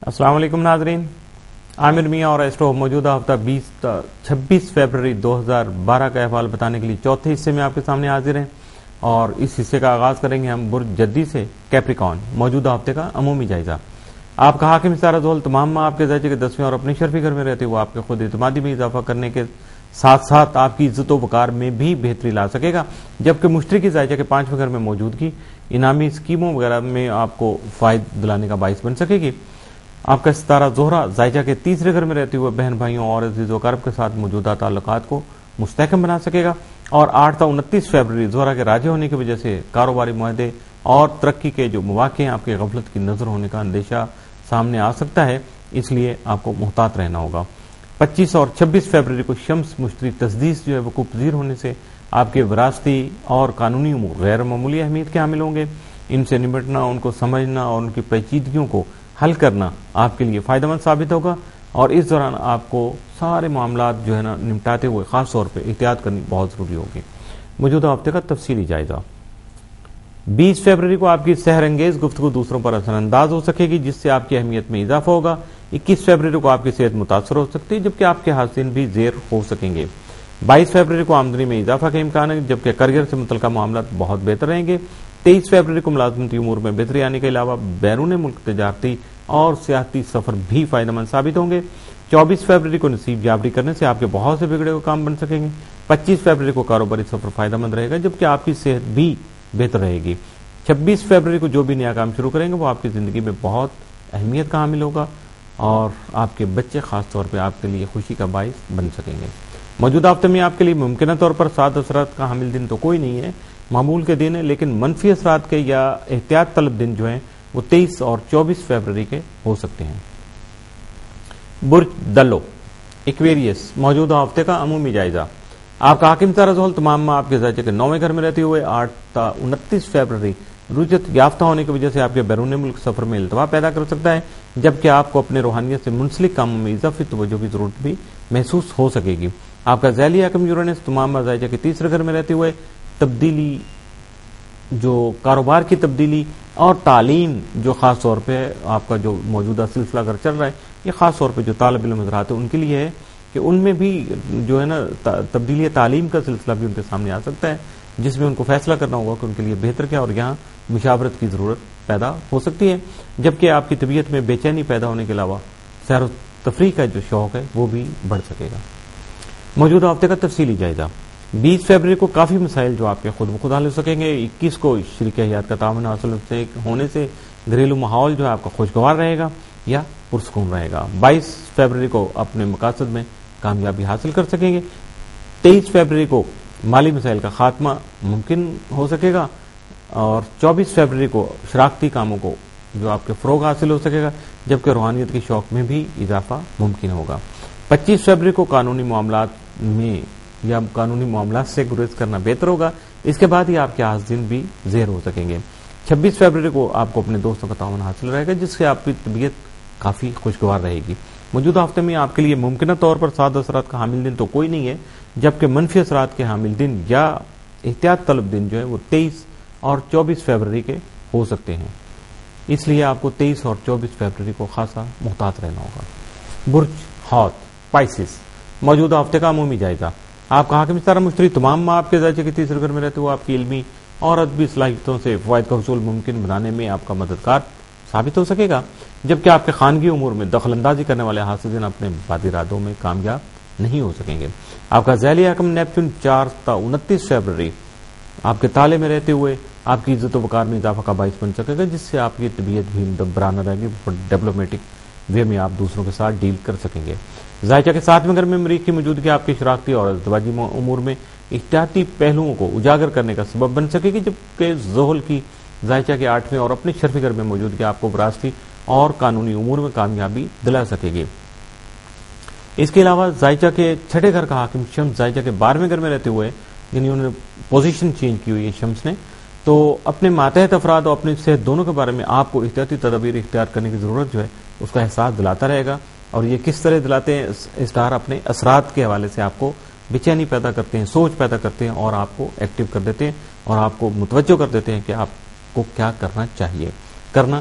السلام علیکم ناظرین، عامر میاں اور ایسٹرو موجودہ ہفتہ 26 فروری 2012 کا احوال بتانے کے لیے چوتھے حصے میں آپ کے سامنے حاضر ہیں، اور اس حصے کا آغاز کریں گے ہم برج جدی سے کیپریکان موجودہ ہفتے کا عمومی جائزہ۔ آپ کا حاکم ستارہ زحل تمام ماہ آپ کے زائچے کے 10ویں اور اپنے شرفی گھر میں رہتے ہوئے آپ کے خود اعتمادی میں اضافہ کرنے کے ساتھ ساتھ آپ کی عزت و وقار میں بھی بہتری لا سکے گا، جبکہ مشتری کی زائچہ کے 5ویں گھر میں موجودگی انعامی اسکیموں وغیرہ میں آپ کو فائدہ دلانے کا باعث بن سکے گی۔ آپ کا ستارہ زہرہ زائچہ کے 3 گھر میں رہتے ہوئے بہن بھائیوں اور عزیز و اقارب کے ساتھ موجودہ تعلقات کو مستحکم بنا سکے گا، اور 8 تا 29 فروری زہرہ کے راجع ہونے کی وجہ سے کاروباری معاہدے اور ترقی کے جو مواقع ہیں آپ کے غفلت کی نظر ہونے کا اندیشہ سامنے آ سکتا ہے، اس لیے آپ کو محتاط رہنا ہوگا۔ 25 اور 26 فروری کو شمس مشتری تسدیس جو ہے وقوع پذیر ہونے سے آپ کے وراثتی اور قانونی امور غیر معمولی اہمیت کے حامل ہوں گے۔ ان سے نمٹنا، ان کو سمجھنا اور ان کی پیچیدگیوں کو حل کرنا آپ کے لیے فائدہ مند ثابت ہوگا، اور اس دوران آپ کو سارے معاملات جو ہے نا نمٹاتے ہوئے خاص طور پہ احتیاط کرنی بہت ضروری ہوگی۔ موجودہ ہفتے کا تفصیلی جائزہ۔ 20 فروری کو آپ کی سحر انگیز گفتگو دوسروں پر اثر انداز ہو سکے گی، جس سے آپ کی اہمیت میں اضافہ ہوگا۔ 21 فروری کو آپ کی صحت متاثر ہو سکتی ہے، جبکہ آپ کے حاصلین بھی زیر ہو سکیں گے۔ 22 فروری کو آمدنی میں اضافہ کا امکان ہے، جبکہ کریئر سے متعلقہ معاملات بہت بہتر رہیں گے۔ 23 فروری کو ملازمتی امور میں بہتری آنے کے علاوہ بیرون ملک تجارتی اور سیاحتی سفر بھی فائدہ مند ثابت ہوں گے۔ 24 فروری کو نصیب جابری کرنے سے آپ کے بہت سے بگڑے ہوئے کام بن سکیں گے۔ 25 فروری کو کاروباری سفر فائدہ مند رہے گا، جبکہ آپ کی صحت بھی بہتر رہے گی۔ 26 فروری کو جو بھی نیا کام شروع کریں گے وہ آپ کی زندگی میں بہت اہمیت کا حامل ہوگا، اور آپ کے بچے خاص طور پہ آپ کے لیے خوشی کا باعث بن سکیں گے۔ موجودہ ہفتے میں آپ کے لیے ممکنہ طور پر سعد اثرات کا حامل دن تو کوئی نہیں ہے، معمول کے دن ہے، لیکن منفی اثرات کے یا احتیاط طلب دن جو ہیں وہ 23 اور 24 فروری کے ہو سکتے ہیں۔ برج دلو ایکویریس موجودہ ہفتے کا عمومی جائزہ۔ آپ کا حاکم ستارہ زحل تمام ماہ آپ کے زائچے کے 9ویں گھر میں رہتے ہوئے 8 تا 29 فروری رجت یافتہ ہونے کی وجہ سے آپ کے بیرون ملک سفر میں التوا پیدا کر سکتا ہے، جبکہ آپ کو اپنے روحانیت سے منسلک کاموں میں اضافی توجہ کی ضرورت بھی محسوس ہو سکے گی۔ آپ کا ذیلی حاکم یورینس تمام ماہ زائچہ کے 3 گھر میں رہتے ہوئے تبدیلی، جو کاروبار کی تبدیلی اور تعلیم، جو خاص طور پہ آپ کا جو موجودہ سلسلہ اگر چل رہا ہے، یہ خاص طور پہ جو طالب علم حضرات ہیں ان کے لیے ہے کہ ان میں بھی جو ہے نا تبدیلی تعلیم کا سلسلہ بھی ان کے سامنے آ سکتا ہے، جس میں ان کو فیصلہ کرنا ہوگا کہ ان کے لیے بہتر کیا، اور یہاں مشاورت کی ضرورت پیدا ہو سکتی ہے، جبکہ آپ کی طبیعت میں بے چینی پیدا ہونے کے علاوہ سیر و تفریح کا جو شوق ہے وہ بھی بڑھ سکے گا۔ موجودہ ہفتے کا تفصیلی جائزہ۔ 20 فروری کو کافی مسائل جو آپ کے خود بخود حل ہو سکیں گے۔ 21 کو شریک حیات کا تعاون حاصل ہونے سے گھریلو ماحول جو ہے آپ کا خوشگوار رہے گا یا پرسکون رہے گا۔ 22 فروری کو اپنے مقاصد میں کامیابی حاصل کر سکیں گے۔ 23 فروری کو مالی مسائل کا خاتمہ ممکن ہو سکے گا، اور 24 فروری کو شراکتی کاموں کو جو آپ کے فروغ حاصل ہو سکے گا، جبکہ روحانیت کے شوق میں بھی اضافہ ممکن ہوگا۔ 25 فروری کو قانونی معاملات میں یا قانونی معاملات سے گریز کرنا بہتر ہوگا، اس کے بعد ہی آپ کے حاصلین بھی زیر ہو سکیں گے۔ 26 فروری کو آپ کو اپنے دوستوں کا تعاون حاصل رہے گا، جس سے آپ کی طبیعت کافی خوشگوار رہے گی۔ موجودہ ہفتے میں آپ کے لیے ممکنہ طور پر سعد اثرات کا حامل دن تو کوئی نہیں ہے، جبکہ منفی اثرات کے حامل دن یا احتیاط طلب دن جو ہے وہ 23 اور 24 فروری کے ہو سکتے ہیں، اس لیے آپ کو 23 اور 24 فروری کو خاصا محتاط رہنا ہوگا۔ برج حوت پائسس موجودہ ہفتے کا عمومی جائزہ۔ آپ کا حاکم ستارہ مشتری تمام ماہ آپ کے زائچے کے 3 گھر میں رہتے ہوئے آپ کی علمی اور ادبی صلاحیتوں سے فوائد کا حصول ممکن بنانے میں آپ کا مددگار ثابت ہو سکے گا، جبکہ آپ کے خانگی امور میں دخل اندازی کرنے والے حاسدین اپنے بادی ارادوں میں کامیاب نہیں ہو سکیں گے۔ آپ کا ذیلی حاکم نیپچون 4 تا 29 فروری آپ کے تالے میں رہتے ہوئے آپ کی عزت و وقار میں اضافہ کا باعث بن سکے گا، جس سے آپ کی طبیعت بھی مدبرانہ رہے گی، ڈپلومیٹک وے میں آپ دوسروں کے ساتھ ڈیل کر سکیں گے۔ زائچہ کے 7ویں گھر میں مریخ کی موجودگی آپ کی شراکتی اور ازدواجی امور میں احتیاطی پہلوؤں کو اجاگر کرنے کا سبب بن سکے گی، جبکہ زحل کی زائچہ کے 8ویں اور اپنے شرفی گھر میں موجودگی آپ کو وراثتی اور قانونی امور میں کامیابی دلا سکے گی۔ اس کے علاوہ زائچہ کے 6 گھر کا حاکم شمس زائچہ کے 12ویں گھر میں رہتے ہوئے، یعنی انہوں نے پوزیشن چینج کی ہوئی ہے شمس نے، تو اپنے ماتحت افراد اور اپنی صحت دونوں کے بارے میں آپ کو احتیاطی تدابیر اختیار کرنے کی ضرورت جو ہے اس کا احساس دلاتا رہے گا، اور یہ کس طرح دلاتے ہیں؟ اسٹار اپنے اثرات کے حوالے سے آپ کو بے چینی پیدا کرتے ہیں، سوچ پیدا کرتے ہیں، اور آپ کو ایکٹیو کر دیتے ہیں اور آپ کو متوجہ کر دیتے ہیں کہ آپ کو کیا کرنا چاہیے۔ کرنا